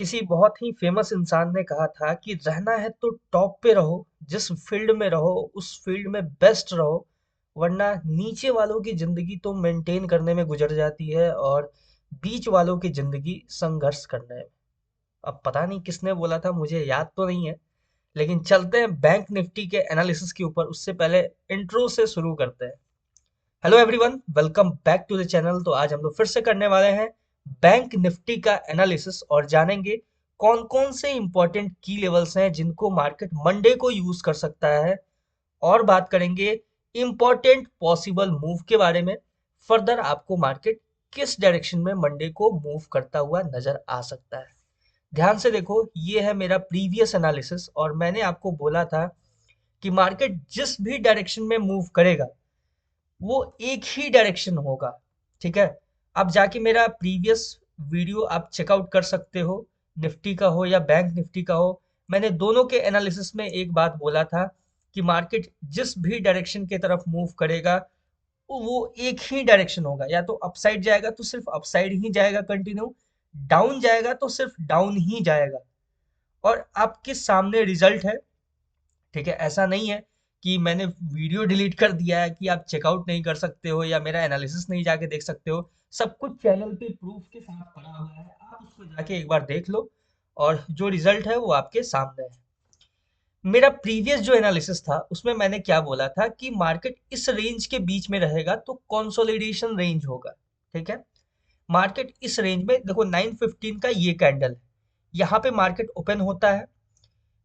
किसी बहुत ही फेमस इंसान ने कहा था कि रहना है तो टॉप पे रहो, जिस फील्ड में रहो उस फील्ड में बेस्ट रहो, वरना नीचे वालों की जिंदगी तो मेंटेन करने में गुजर जाती है और बीच वालों की जिंदगी संघर्ष करने में। अब पता नहीं किसने बोला था, मुझे याद तो नहीं है, लेकिन चलते हैं बैंक निफ्टी के एनालिसिस के ऊपर। उससे पहले इंट्रो से शुरू करते हैं। Hello everyone, welcome back to the channel. तो आज हम लोग फिर से करने वाले हैं बैंक निफ्टी का एनालिसिस और जानेंगे कौन कौन से इंपॉर्टेंट की लेवल्स हैं जिनको मार्केट मंडे को यूज कर सकता है। और बात करेंगे इंपॉर्टेंट पॉसिबल मूव के बारे में। फर्दर आपको मार्केट किस डायरेक्शन में मंडे को मूव करता हुआ नजर आ सकता है। ध्यान से देखो, ये है मेरा प्रीवियस एनालिसिस और मैंने आपको बोला था कि मार्केट जिस भी डायरेक्शन में मूव करेगा वो एक ही डायरेक्शन होगा। ठीक है, अब जाके मेरा प्रीवियस वीडियो आप चेकआउट कर सकते हो, निफ्टी का हो या बैंक निफ्टी का हो। मैंने दोनों के एनालिसिस में एक बात बोला था कि मार्केट जिस भी डायरेक्शन की तरफ मूव करेगा वो एक ही डायरेक्शन होगा। या तो अपसाइड जाएगा तो सिर्फ अपसाइड ही जाएगा कंटिन्यू, डाउन जाएगा तो सिर्फ डाउन ही जाएगा। और आपके सामने रिजल्ट है। ठीक है, ऐसा नहीं है कि मैंने वीडियो डिलीट कर दिया है कि आप चेकआउट नहीं कर सकते हो या मेरा एनालिसिस नहीं जाके देख सकते हो। सब कुछ चैनल पे प्रूफ के साथ पड़ा हुआ है, आप उसको जाके एक बार देख लो और जो रिजल्ट है वो आपके सामने है। मेरा प्रीवियस जो एनालिसिस था उसमें मैंने क्या बोला था कि मार्केट इस रेंज के बीच में रहेगा तो कंसोलिडेशन रेंज होगा। ठीक है, मार्केट इस रेंज में देखो, 915 का ये कैंडल है, यहाँ पे मार्केट ओपन होता है।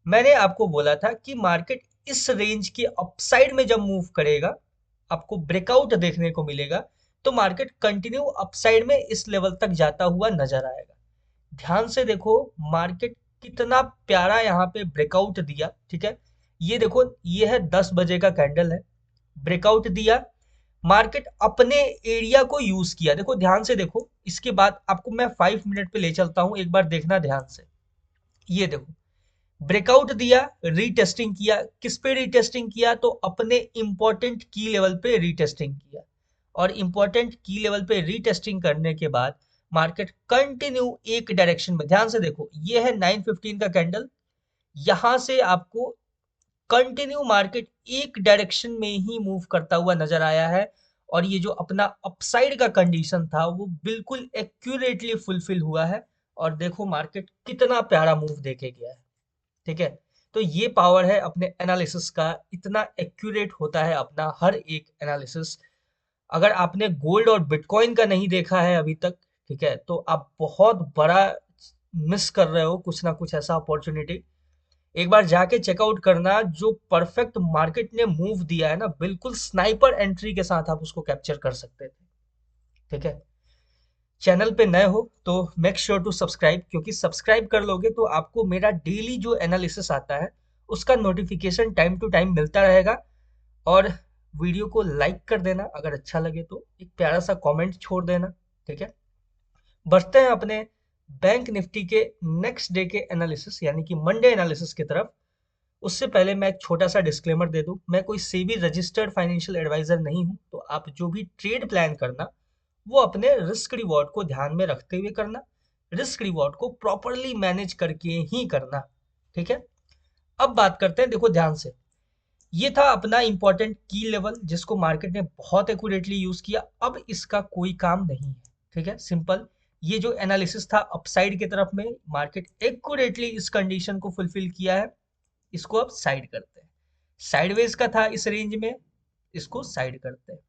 मैंने आपको बोला था कि मार्केट इस रेंज के अपसाइड में जब मूव करेगा आपको ब्रेकआउट देखने को मिलेगा, तो मार्केट कंटिन्यू अपसाइड में इस लेवल तक जाता हुआ नजर आएगा। ध्यान से देखो, मार्केट कितना प्यारा यहाँ पे ब्रेकआउट दिया। ठीक है, ये देखो, ये है 10 बजे का कैंडल है, ब्रेकआउट दिया, मार्केट अपने एरिया को यूज किया। देखो ध्यान से देखो, इसके बाद आपको मैं 5 मिनट पे ले चलता हूं, एक बार देखना ध्यान से। ये देखो, ब्रेकआउट दिया, रीटेस्टिंग किया। किस पे रीटेस्टिंग किया? तो अपने इंपॉर्टेंट की लेवल पे रीटेस्टिंग किया। और इंपॉर्टेंट की लेवल पे रीटेस्टिंग करने के बाद मार्केट कंटिन्यू एक डायरेक्शन में, ध्यान से देखो, ये है 915 का कैंडल, यहां से आपको कंटिन्यू मार्केट एक डायरेक्शन में ही मूव करता हुआ नजर आया है। और ये जो अपना अपसाइड का कंडीशन था वो बिल्कुल एक्यूरेटली फुलफिल हुआ है। और देखो मार्केट कितना प्यारा मूव देके गया है। ठीक है, तो ये पावर है अपने एनालिसिस का, इतना एक्यूरेट होता है अपना हर एक एनालिसिस। अगर आपने गोल्ड और बिटकॉइन का नहीं देखा है अभी तक, ठीक है, तो आप बहुत बड़ा मिस कर रहे हो, कुछ ना कुछ ऐसा अपॉर्चुनिटी। एक बार जाके चेकआउट करना, जो परफेक्ट मार्केट ने मूव दिया है ना, बिल्कुल स्नाइपर एंट्री के साथ आप उसको कैप्चर कर सकते थे। ठीक है, चैनल पे नए हो तो मेक श्योर टू सब्सक्राइब, क्योंकि सब्सक्राइब कर लोगे तो आपको मेरा डेली जो एनालिसिस आता है उसका नोटिफिकेशन टाइम टू टाइम मिलता रहेगा। और वीडियो को लाइक कर देना, अगर अच्छा लगे तो एक प्यारा सा कमेंट छोड़ देना। ठीक है, बढ़ते हैं अपने बैंक निफ्टी के नेक्स्ट डे के एनालिसिस यानी कि मंडे एनालिसिस की तरफ। उससे पहले मैं एक छोटा सा डिस्क्लेमर दे दूं, मैं कोई सेबी रजिस्टर्ड फाइनेंशियल एडवाइजर नहीं हूं, तो आप जो भी ट्रेड प्लान करना वो अपने रिस्क रिवॉर्ड को ध्यान में रखते हुए करना, रिस्क रिवॉर्ड को प्रॉपरली मैनेज करके ही करना। ठीक है, अब बात करते हैं, देखो ध्यान से, ये था अपना इंपॉर्टेंट की लेवल जिसको मार्केट ने बहुत एक्यूरेटली यूज किया। अब इसका कोई काम नहीं है। ठीक है, सिंपल, ये जो एनालिसिस था अपसाइड की तरफ में, मार्केट एक्यूरेटली इस कंडीशन को फुलफिल किया है। इसको अब साइड करते हैं, साइडवेज का था इस रेंज में, इसको साइड करते हैं।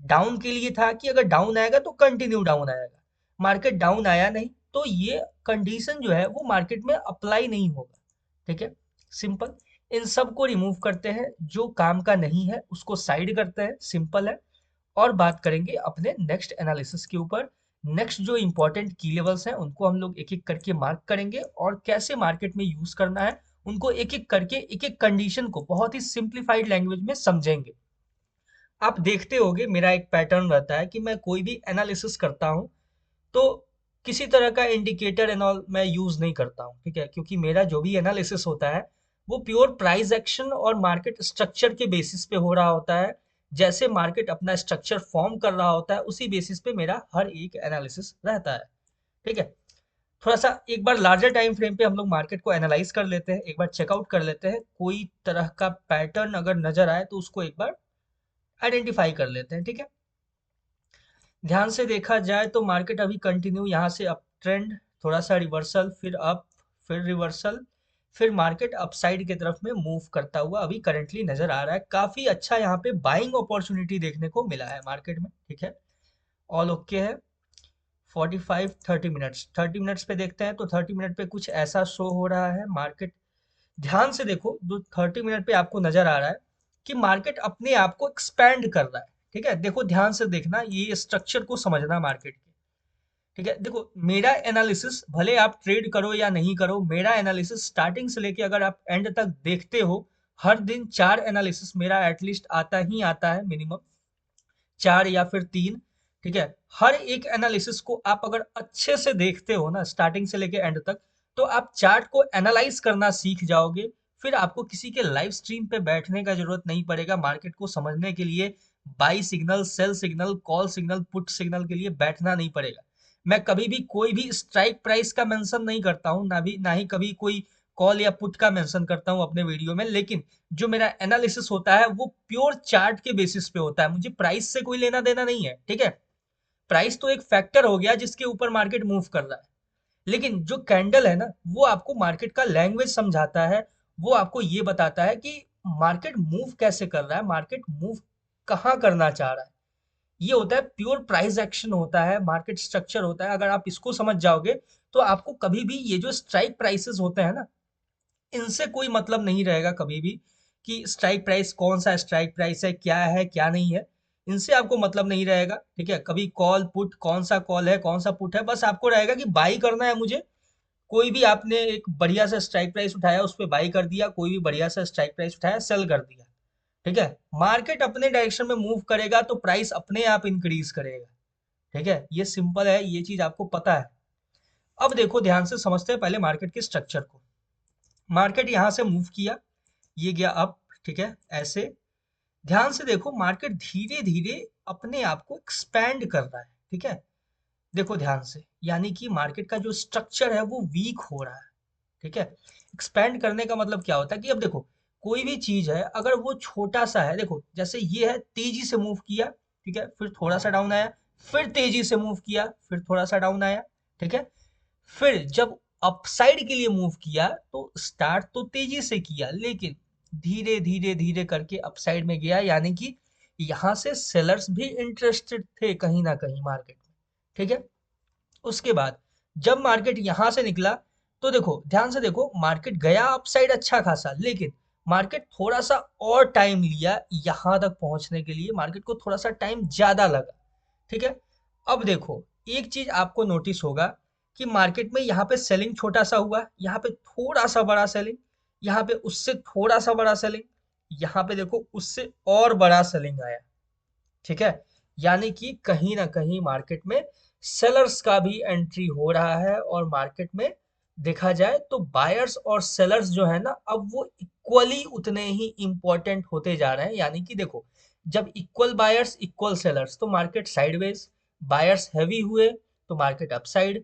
डाउन के लिए था कि अगर डाउन आएगा तो कंटिन्यू डाउन आएगा, मार्केट डाउन आया नहीं तो ये कंडीशन जो है वो मार्केट में अप्लाई नहीं होगा। ठीक है, सिंपल, इन सब को रिमूव करते हैं, जो काम का नहीं है उसको साइड करते हैं, सिंपल है। और बात करेंगे अपने नेक्स्ट एनालिसिस के ऊपर। नेक्स्ट जो इंपॉर्टेंट की लेवल्स हैं उनको हम लोग एक एक करके मार्क करेंगे और कैसे मार्केट में यूज करना है उनको एक एक करके, एक एक कंडीशन को बहुत ही सिंप्लीफाइड लैंग्वेज में समझेंगे। आप देखते होगे मेरा एक पैटर्न रहता है कि मैं कोई भी एनालिसिस करता हूं तो किसी तरह का इंडिकेटर एंड ऑल मैं यूज नहीं करता हूं। ठीक है, क्योंकि मेरा जो भी एनालिसिस होता है वो प्योर प्राइस एक्शन और मार्केट स्ट्रक्चर के बेसिस पे हो रहा होता है। जैसे मार्केट अपना स्ट्रक्चर फॉर्म कर रहा होता है उसी बेसिस पे मेरा हर एक एनालिसिस रहता है। ठीक है, थोड़ा सा एक बार लार्जर टाइम फ्रेम पे हम लोग मार्केट को एनालाइज कर लेते हैं, एक बार चेकआउट कर लेते हैं, कोई तरह का पैटर्न अगर नजर आए तो उसको एक बार आइडेंटिफाई कर लेते हैं, ठीक है। ध्यान से देखा जाए तो मार्केट अभी कंटिन्यू यहाँ से अप ट्रेंड, थोड़ा सा रिवर्सल, फिर अप, फिर रिवर्सल, फिर मार्केट अपसाइड की तरफ में मूव करता हुआ अभी करंटली नजर आ रहा है। काफी अच्छा यहाँ पे बाइंग अपॉर्चुनिटी देखने को मिला है मार्केट में, ठीक है। ऑल ओके है। 45-30 मिनट्स, 30 मिनट्स पे देखते हैं तो 30 मिनट पे कुछ ऐसा शो हो रहा है मार्केट। ध्यान से देखो, जो 30 मिनट पे आपको नजर आ रहा है कि मार्केट अपने आप को एक्सपैंड कर रहा है, ठीक है। देखो ध्यान से देखना, ये स्ट्रक्चर को समझना मार्केट के, ठीक है। देखो मेरा एनालिसिस, भले आप ट्रेड करो या नहीं करो, मेरा एनालिसिस स्टार्टिंग से लेके अगर आप एंड तक देखते हो, हर दिन 4 एनालिसिस मेरा एटलीस्ट आता ही आता है, मिनिमम 4 या फिर 3, ठीक है। हर एक एनालिसिस को आप अगर अच्छे से देखते हो ना, स्टार्टिंग से लेके एंड तक, तो आप चार्ट को एनालाइज करना सीख जाओगे। फिर आपको किसी के लाइव स्ट्रीम पे बैठने का जरूरत नहीं पड़ेगा मार्केट को समझने के लिए। Buy signal, sell signal, call signal, put signal के लिए बैठना नहीं पड़ेगा। मैं कभी भी कोई भी स्ट्राइक प्राइस का मेंशन नहीं करता हूँ, ना ही कभी कोई कॉल या पुट का मेंशन करता हूँ अपने वीडियो में। लेकिन जो मेरा एनालिसिस होता है वो प्योर चार्ट के बेसिस पे होता है, मुझे प्राइस से कोई लेना देना नहीं है, ठीक है। प्राइस तो एक फैक्टर हो गया जिसके ऊपर मार्केट मूव कर रहा है, लेकिन जो कैंडल है ना, वो आपको मार्केट का लैंग्वेज समझाता है। वो आपको ये बताता है कि मार्केट मूव कैसे कर रहा है, मार्केट मूव कहाँ करना चाह रहा है। ये होता है प्योर प्राइस एक्शन, होता है मार्केट स्ट्रक्चर होता है। अगर आप इसको समझ जाओगे तो आपको कभी भी ये जो स्ट्राइक प्राइसेस होते हैं ना, इनसे कोई मतलब नहीं रहेगा कभी भी कि स्ट्राइक प्राइस कौन सा स्ट्राइक प्राइस है क्या नहीं है। इनसे आपको मतलब नहीं रहेगा, ठीक है। कभी कॉल पुट, कौन सा कॉल है कौन सा पुट है, बस आपको रहेगा कि बाई करना है मुझे। कोई भी आपने एक बढ़िया सा स्ट्राइक प्राइस उठाया, उस पर बाई कर दिया, कोई भी बढ़िया सा स्ट्राइक प्राइस उठाया, सेल कर दिया, ठीक है। मार्केट अपने डायरेक्शन में मूव करेगा तो प्राइस अपने आप इंक्रीज करेगा, ठीक है। ये सिंपल है, ये चीज आपको पता है। अब देखो ध्यान से समझते हैं पहले मार्केट के स्ट्रक्चर को। मार्केट यहाँ से मूव किया, ये गया अप, ठीक है, ऐसे। ध्यान से देखो मार्केट धीरे धीरे अपने आप को एक्सपैंड कर रहा है, ठीक है। देखो ध्यान से, यानी कि मार्केट का जो स्ट्रक्चर है वो वीक हो रहा है, ठीक है। एक्सपैंड करने का मतलब क्या होता है कि अब देखो, कोई भी चीज है अगर वो छोटा सा है, देखो जैसे ये है, तेजी से मूव किया, ठीक है, फिर थोड़ा सा डाउन आया, फिर तेजी से मूव किया, फिर थोड़ा सा डाउन आया, ठीक है। फिर जब अपसाइड के लिए मूव किया तो स्टार्ट तो तेजी से किया, लेकिन धीरे धीरे धीरे करके अपसाइड में गया, यानी कि यहाँ से सेलर्स भी इंटरेस्टेड थे कहीं ना कहीं मार्केट में, ठीक है। उसके बाद जब मार्केट यहाँ से निकला तो देखो ध्यान से देखो, मार्केट गया अपसाइड अच्छा खासा, लेकिन मार्केट थोड़ा सा और टाइम लिया यहाँ तक पहुंचने के लिए, मार्केट को थोड़ा सा टाइम ज्यादा लगा, ठीक है। अब देखो एक चीज आपको नोटिस होगा कि मार्केट में यहाँ पे सेलिंग छोटा सा हुआ, यहाँ पे थोड़ा सा बड़ा सेलिंग, यहाँ पे उससे थोड़ा सा बड़ा सेलिंग, यहाँ पे देखो उससे और बड़ा सेलिंग आया, ठीक है। यानी कि कहीं ना कहीं मार्केट में सेलर्स का भी एंट्री हो रहा है, और मार्केट में देखा जाए तो बायर्स और सेलर्स जो है ना, अब वो इक्वली उतने ही इंपॉर्टेंट होते जा रहे हैं। यानी कि देखो, जब इक्वल बायर्स इक्वल सेलर्स तो मार्केट साइडवेज, बायर्स हैवी हुए तो मार्केट अपसाइड,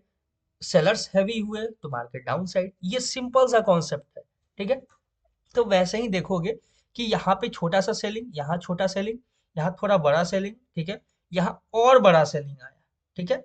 सेलर्स हैवी हुए तो मार्केट डाउन साइड। ये सिंपल सा कॉन्सेप्ट है, ठीक है। तो वैसे ही देखोगे कि यहाँ पे छोटा सा सेलिंग, यहाँ छोटा सेलिंग, यहाँ थोड़ा बड़ा सेलिंग, ठीक है, यहाँ और बड़ा सेलिंग आया, ठीक है।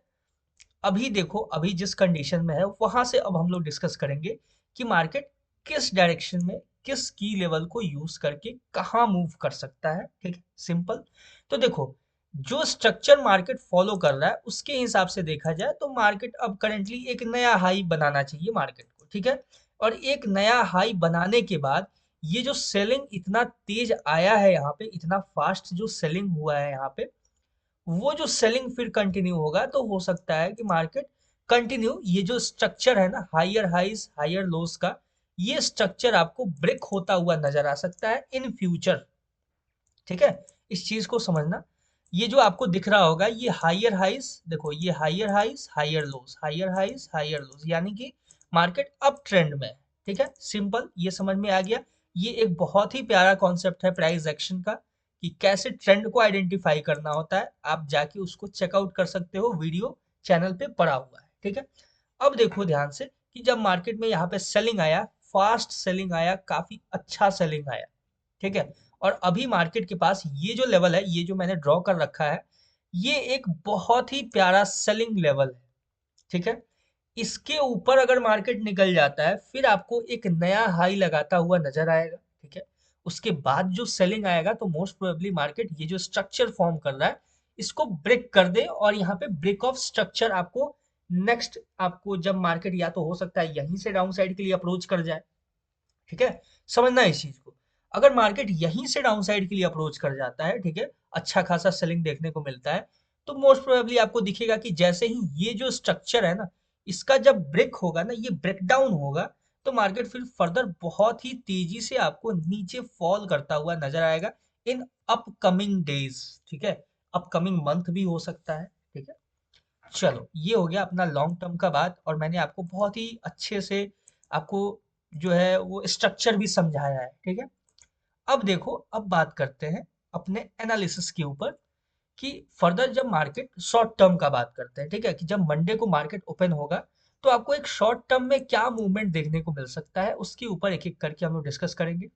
अभी देखो, अभी जिस कंडीशन में है वहां से अब हम लोग डिस्कस करेंगे कि मार्केट किस डायरेक्शन में, किस की लेवल को यूज करके कहाँ मूव कर सकता है, ठीक है, सिंपल। तो देखो, जो स्ट्रक्चर मार्केट फॉलो कर रहा है उसके हिसाब से देखा जाए तो मार्केट अब करंटली एक नया हाई बनाना चाहिए मार्केट को, ठीक है। और एक नया हाई बनाने के बाद ये जो सेलिंग इतना तेज आया है यहाँ पे, इतना फास्ट जो सेलिंग हुआ है यहाँ पे, वो जो सेलिंग फिर कंटिन्यू होगा तो हो सकता है कि मार्केट कंटिन्यू, ये जो स्ट्रक्चर है ना हायर हाइज हायर लोस का, ये स्ट्रक्चर आपको ब्रेक होता हुआ नजर आ सकता है इन फ्यूचर, ठीक है। इस चीज को समझना, ये जो आपको दिख रहा होगा ये हायर हाइज, देखो ये higher highs higher lows, higher highs higher lows, यानी कि मार्केट अप ट्रेंड में है, ठीक है, सिंपल, ये समझ में आ गया। ये एक बहुत ही प्यारा कॉन्सेप्ट है प्राइस एक्शन का, कि कैसे ट्रेंड को आइडेंटिफाई करना होता है। आप जाके उसको चेकआउट कर सकते हो, वीडियो चैनल पे पड़ा हुआ है, ठीक है। अब देखो ध्यान से कि जब मार्केट में यहाँ पे सेलिंग आया, फास्ट सेलिंग आया, काफी अच्छा सेलिंग आया, ठीक है। और अभी मार्केट के पास ये जो लेवल है, ये जो मैंने ड्रॉ कर रखा है, ये एक बहुत ही प्यारा सेलिंग लेवल है, ठीक है। इसके ऊपर अगर मार्केट निकल जाता है, फिर आपको एक नया हाई लगाता हुआ नजर आएगा, ठीक है। उसके बाद जो सेलिंग आएगा तो मोस्ट प्रोबेबली मार्केट ये जो स्ट्रक्चर फॉर्म कर रहा है, इसको ब्रेक कर दे, और यहाँ पे ब्रेक ऑफ स्ट्रक्चर आपको नेक्स्ट, आपको जब मार्केट या तो हो सकता है यहीं से डाउन साइड के लिए अप्रोच कर जाए, ठीक है। समझना है इस चीज को। अगर मार्केट यहीं से डाउन साइड के लिए अप्रोच कर जाता है, ठीक है, अच्छा खासा सेलिंग देखने को मिलता है, तो मोस्ट प्रोबेबली आपको दिखेगा कि जैसे ही ये जो स्ट्रक्चर है ना, इसका जब ब्रेक होगा ना, ये ब्रेकडाउन होगा, तो मार्केट फिर फर्दर बहुत ही तेजी से आपको नीचे फॉल करता हुआ नजर आएगा इन अपकमिंग डेज, ठीक है। अपकमिंग मंथ भी हो सकता है, ठीक है। चलो, ये हो गया अपना लॉन्ग टर्म का बात, और मैंने आपको बहुत ही अच्छे से आपको जो है वो स्ट्रक्चर भी समझाया है, ठीक है। अब देखो, अब बात करते हैं अपने एनालिसिस के ऊपर, कि फर्दर जब मार्केट शॉर्ट टर्म का बात करते हैं, ठीक है, कि जब मंडे को मार्केट ओपन होगा, तो आपको एक शॉर्ट टर्म में क्या मूवमेंट देखने को मिल सकता है, उसके ऊपर एक एक करके हम लोग डिस्कस करेंगे।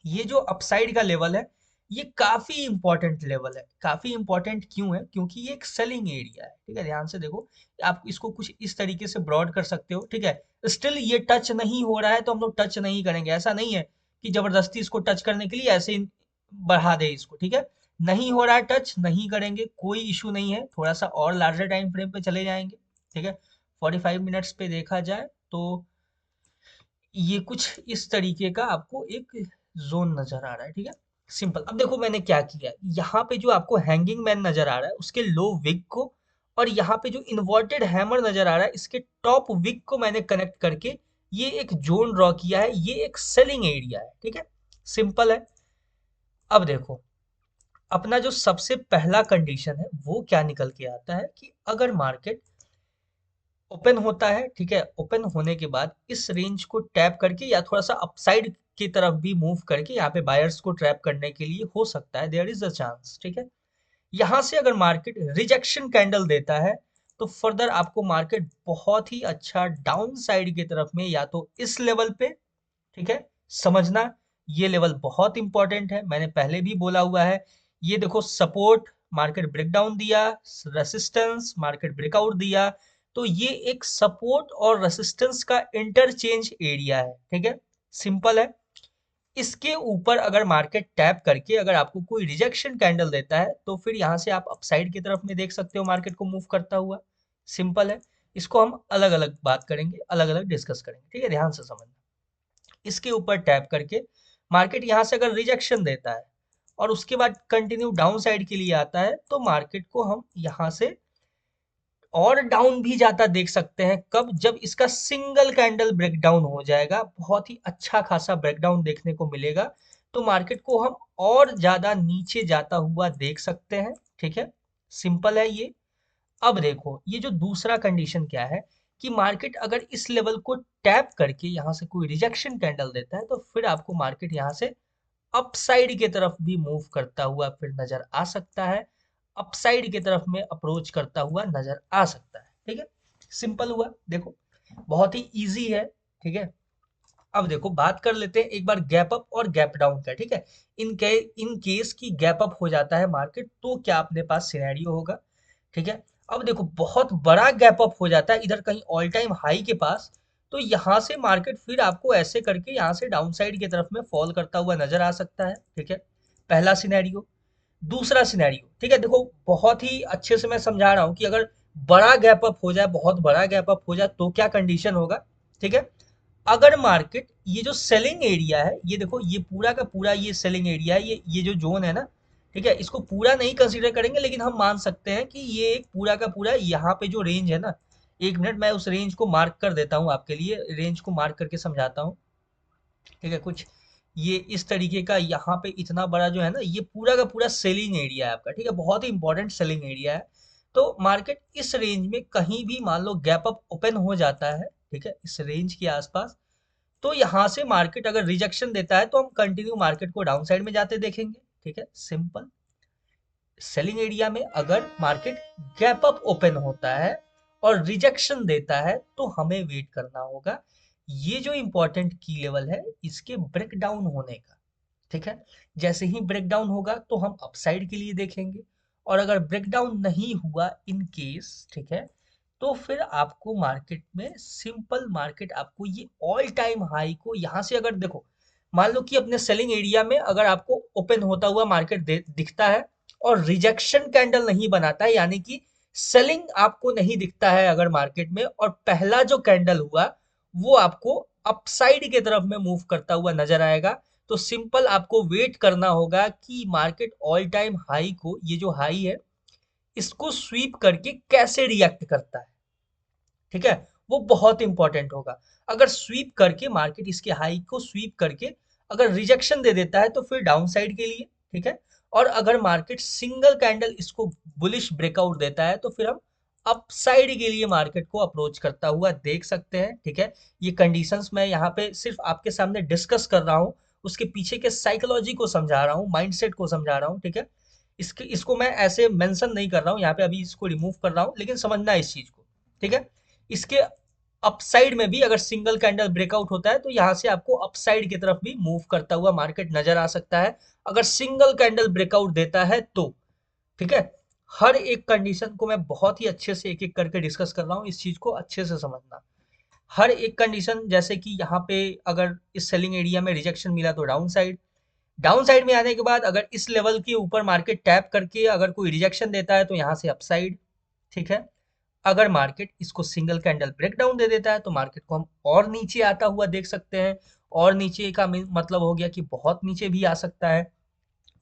ये जो अपसाइड का लेवल है, ये काफी इंपॉर्टेंट लेवल है। काफी इंपॉर्टेंट क्यों है? क्योंकि ये एक सेलिंग एरिया है, ठीक है। ध्यान से देखो, आप इसको कुछ इस तरीके से ब्रॉड कर सकते हो, ठीक है। स्टिल ये टच नहीं हो रहा है तो हम लोग टच नहीं करेंगे, ऐसा नहीं है कि जबरदस्ती इसको टच करने के लिए ऐसे ही बढ़ा दे इसको, ठीक है। नहीं हो रहा है टच, नहीं करेंगे, कोई इशू नहीं है, थोड़ा सा और लार्जर टाइम फ्रेम पे चले जाएंगे, ठीक है। 45 मिनट्स पे देखा जाए तो ये कुछ इस तरीके का आपको एक जोन नजर आ रहा है, ठीक है। सिंपल। अब देखो मैंने क्या किया है, यहाँ पे जो आपको हैंगिंग मैन नजर आ रहा है, उसके लो विक को, और यहाँ पे जो इन्वर्टेड हैमर नजर आ रहा है, इसके टॉप विक को मैंने कनेक्ट करके ये एक जोन ड्रॉ किया है। ये एक सेलिंग एरिया है, ठीक है। सिंपल है। अब देखो, अपना जो सबसे पहला कंडीशन है वो क्या निकल के आता है, कि अगर मार्केट ओपन होता है, ठीक है, ओपन होने के बाद इस रेंज को टैप करके या थोड़ा सा अपसाइड की तरफ भी मूव करके यहाँ पे बायर्स को ट्रैप करने के लिए हो सकता है, देयर इज अ चांस, ठीक है। यहाँ से अगर मार्केट रिजेक्शन कैंडल देता है, तो फर्दर आपको मार्केट बहुत ही अच्छा डाउन साइड की तरफ में, या तो इस लेवल पे, ठीक है, समझना, ये लेवल बहुत इंपॉर्टेंट है, मैंने पहले भी बोला हुआ है। ये देखो, सपोर्ट मार्केट ब्रेकडाउन दिया, रेसिस्टेंस मार्केट ब्रेकआउट दिया, तो ये एक सपोर्ट और रेसिस्टेंस का इंटरचेंज एरिया है, ठीक है। सिंपल है। इसके ऊपर अगर मार्केट टैप करके अगर आपको कोई रिजेक्शन कैंडल देता है, तो फिर यहाँ से आप अपसाइड की तरफ में देख सकते हो मार्केट को मूव करता हुआ। सिंपल है। इसको हम अलग अलग बात करेंगे, अलग अलग डिस्कस करेंगे, ठीक है, ध्यान से समझना। इसके ऊपर टैप करके मार्केट यहाँ से अगर रिजेक्शन देता है और उसके बाद कंटिन्यू डाउन साइड के लिए आता है, तो मार्केट को हम यहाँ से और डाउन भी जाता देख सकते हैं। कब? जब इसका सिंगल कैंडल ब्रेकडाउन हो जाएगा, बहुत ही अच्छा खासा ब्रेकडाउन देखने को मिलेगा, तो मार्केट को हम और ज्यादा नीचे जाता हुआ देख सकते हैं, ठीक है। सिंपल है ये। अब देखो, ये जो दूसरा कंडीशन क्या है, कि मार्केट अगर इस लेवल को टैप करके यहाँ से कोई रिजेक्शन कैंडल देता है, तो फिर आपको मार्केट यहाँ से अपसाइड की तरफ भी मूव करता हुआ फिर नजर आ सकता है, अपसाइड की तरफ में अप्रोच करता हुआ नजर आ सकता है, ठीक है। सिंपल हुआ, देखो, बहुत ही इजी है, ठीक है। अब देखो, बात कर लेते हैं एक बार गैप अप और गैप डाउन का, ठीक है। इन केस की गैप अप हो जाता है मार्केट, तो क्या अपने पास सिनेरियो होगा, ठीक है। अब देखो, बहुत बड़ा गैप अप हो जाता है इधर कहीं ऑल टाइम हाई के पास, तो यहाँ से मार्केट फिर आपको ऐसे करके यहाँ से डाउन साइड की तरफ में फॉल करता हुआ नजर आ सकता है, ठीक है। पहला सिनेरियो। दूसरा सिनेरियो, ठीक है, देखो बहुत ही अच्छे से मैं समझा रहा हूँ कि अगर बड़ा गैप अप हो जाए, बहुत बड़ा गैप अप हो जाए, तो क्या कंडीशन होगा, ठीक है। अगर मार्केट ये जो सेलिंग एरिया है, ये देखो, ये पूरा का पूरा ये सेलिंग एरिया है, ये जो जोन है ना, ठीक है, इसको पूरा नहीं कंसीडर करेंगे, लेकिन हम मान सकते हैं कि ये एक पूरा का पूरा यहाँ पे जो रेंज है ना, एक मिनट मैं उस रेंज को मार्क कर देता हूँ आपके लिए, रेंज को मार्क करके समझाता हूँ, ठीक है। कुछ ये इस तरीके का यहाँ पे इतना बड़ा जो है ना, ये पूरा का पूरा सेलिंग एरिया है आपका, ठीक है, बहुत ही इंपॉर्टेंट सेलिंग एरिया है। तो मार्केट इस रेंज में कहीं भी मान लो गैप अप ओपन हो जाता है, ठीक है, इस रेंज के आसपास, तो यहाँ से मार्केट अगर रिजेक्शन देता है, तो हम कंटिन्यू मार्केट को डाउन साइड में जाते देखेंगे, ठीक है। सिंपल। सेलिंग एरिया में अगर मार्केट गैप अप ओपन होता है और रिजेक्शन देता है तो हमें वेट करना होगा। ये जो इंपॉर्टेंट की लेवल है इसके ब्रेक डाउन होने का, ठीक है। जैसे ही ब्रेक डाउन होगा तो हम अपसाइड के लिए देखेंगे, और अगर ब्रेक डाउन नहीं हुआ इन केस, ठीक है, तो फिर आपको मार्केट में सिंपल मार्केट आपको ये ऑल टाइम हाई को यहाँ से अगर देखो, मान लो कि अपने सेलिंग एरिया में अगर आपको ओपन होता हुआ मार्केट दिखता है और रिजेक्शन कैंडल नहीं बनाता है, यानी कि सेलिंग आपको नहीं दिखता है अगर मार्केट में, और पहला जो कैंडल हुआ वो आपको अपसाइड के तरफ में मूव करता हुआ नजर आएगा, तो सिंपल आपको वेट करना होगा कि मार्केट ऑल टाइम हाई को, ये जो हाई है, इसको स्वीप करके कैसे रिएक्ट करता है, ठीक है। वो बहुत इंपॉर्टेंट होगा। अगर स्वीप करके मार्केट इसके हाई को स्वीप करके अगर रिजेक्शन दे देता है तो फिर डाउन साइड के लिए, ठीक है। और अगर मार्केट सिंगल कैंडल इसको बुलिश ब्रेकआउट देता है तो फिर हम अप साइड के लिए मार्केट को अप्रोच करता हुआ देख सकते हैं, ठीक है। ये कंडीशंस मैं यहाँ पे सिर्फ आपके सामने डिस्कस कर रहा हूँ, उसके पीछे के साइकोलॉजी को समझा रहा हूँ, माइंडसेट को समझा रहा हूँ, ठीक है। इसको मैं ऐसे मेंशन नहीं कर रहा हूँ यहाँ पे, अभी इसको रिमूव कर रहा हूँ, लेकिन समझना है इस चीज को, ठीक है। इसके अपसाइड में भी अगर सिंगल कैंडल ब्रेकआउट होता है तो यहाँ से आपको अपसाइड की तरफ भी मूव करता हुआ मार्केट नजर आ सकता है, अगर सिंगल कैंडल ब्रेकआउट देता है तो, ठीक है। हर एक कंडीशन को मैं बहुत ही अच्छे से एक एक करके डिस्कस कर रहा हूँ, इस चीज को अच्छे से समझना। हर एक कंडीशन, जैसे कि यहाँ पे अगर इस सेलिंग एरिया में रिजेक्शन मिला तो डाउन साइड, डाउन साइड में आने के बाद अगर इस लेवल के ऊपर मार्केट टैप करके अगर कोई रिजेक्शन देता है तो यहाँ से अपसाइड, ठीक है। अगर मार्केट इसको सिंगल कैंडल ब्रेकडाउन दे देता है तो मार्केट को हम और नीचे आता हुआ देख सकते हैं, और नीचे का मतलब हो गया कि बहुत नीचे भी आ सकता है।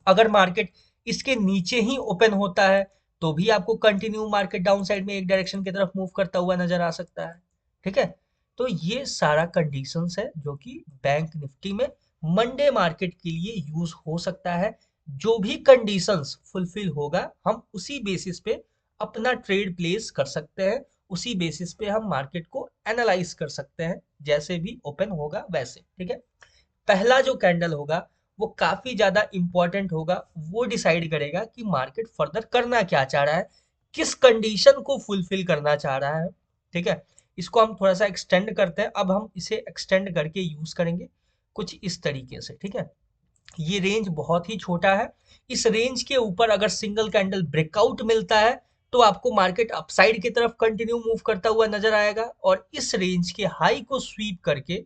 अगर मार्केट इसके नीचे ही ओपन होता है तो भी आपको कंटिन्यू मार्केट डाउन साइड में एक डायरेक्शन की तरफ मूव करता हुआ नजर आ सकता है, ठीक है। तो ये सारा कंडीशंस है जो कि बैंक निफ्टी में मंडे मार्केट के लिए यूज हो सकता है। जो भी कंडीशंस फुलफिल होगा हम उसी बेसिस पे अपना ट्रेड प्लेस कर सकते हैं, उसी बेसिस पे हम मार्केट को एनालाइज कर सकते हैं, जैसे भी ओपन होगा वैसे, ठीक है। पहला जो कैंडल होगा वो काफी ज्यादा इंपॉर्टेंट होगा, वो डिसाइड करेगा कि मार्केट फर्दर करना क्या चाह रहा है, किस कंडीशन को फुलफिल करना चाह रहा है, ठीक है। इसको हम थोड़ा सा एक्सटेंड करते हैं, अब हम इसे एक्सटेंड करके यूज करेंगे कुछ इस तरीके से, ठीक है। ये रेंज बहुत ही छोटा है, इस रेंज के ऊपर अगर सिंगल कैंडल ब्रेकआउट मिलता है तो आपको मार्केट अपसाइड की तरफ कंटिन्यू मूव करता हुआ नजर आएगा, और इस रेंज के हाई को स्वीप करके,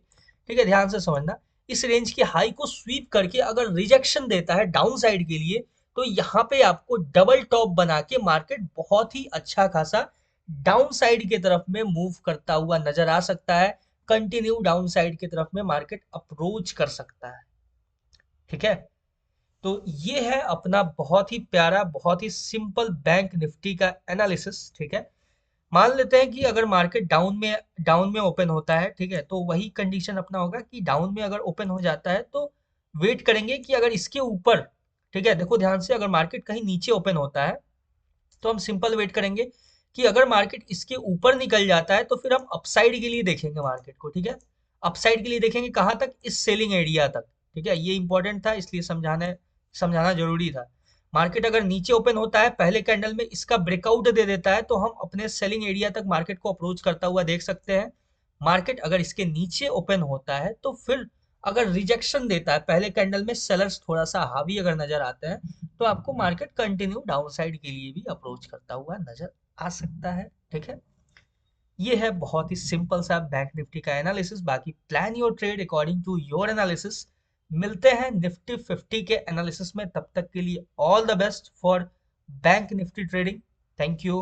ठीक है, ध्यान से समझना, इस रेंज के हाई को स्वीप करके अगर रिजेक्शन देता है डाउन साइड के लिए तो यहाँ पे आपको डबल टॉप बना के मार्केट बहुत ही अच्छा खासा डाउन साइड की तरफ में मूव करता हुआ नजर आ सकता है, कंटिन्यू डाउन साइड की तरफ में मार्केट अप्रोच कर सकता है, ठीक है। तो ये है अपना बहुत ही प्यारा, बहुत ही सिंपल बैंक निफ्टी का एनालिसिस, ठीक है। मान लेते हैं कि अगर मार्केट डाउन में ओपन होता है, ठीक है, तो वही कंडीशन अपना होगा कि डाउन में अगर ओपन हो जाता है तो वेट करेंगे कि अगर इसके ऊपर, ठीक है, देखो ध्यान से, अगर मार्केट कहीं नीचे ओपन होता है तो हम सिंपल वेट करेंगे कि अगर मार्केट इसके ऊपर निकल जाता है तो फिर हम अपसाइड के लिए देखेंगे मार्केट को, ठीक है। अपसाइड के लिए देखेंगे कहाँ तक, इस सेलिंग एरिया तक, ठीक है। ये इंपॉर्टेंट था इसलिए समझाना जरूरी था। मार्केट अगर नीचे ओपन होता है पहले कैंडल में, इसका ब्रेकआउट दे देता है तो हम अपने सेलिंग एरिया तक मार्केट को अप्रोच करता हुआ देख सकते हैं। मार्केट अगर इसके नीचे ओपन होता है तो फिर अगर रिजेक्शन देता है पहले कैंडल में, सेलर्स थोड़ा सा हावी अगर नजर आते हैं तो आपको मार्केट कंटिन्यू डाउन साइड के लिए भी अप्रोच करता हुआ नजर आ सकता है, ठीक है। ये है बहुत ही सिंपल सा बैंक निफ्टी का एनालिसिस, बाकी plan your trade according to your analysis. मिलते हैं निफ्टी 50 के एनालिसिस में, तब तक के लिए all the best for bank Nifty trading. Thank you.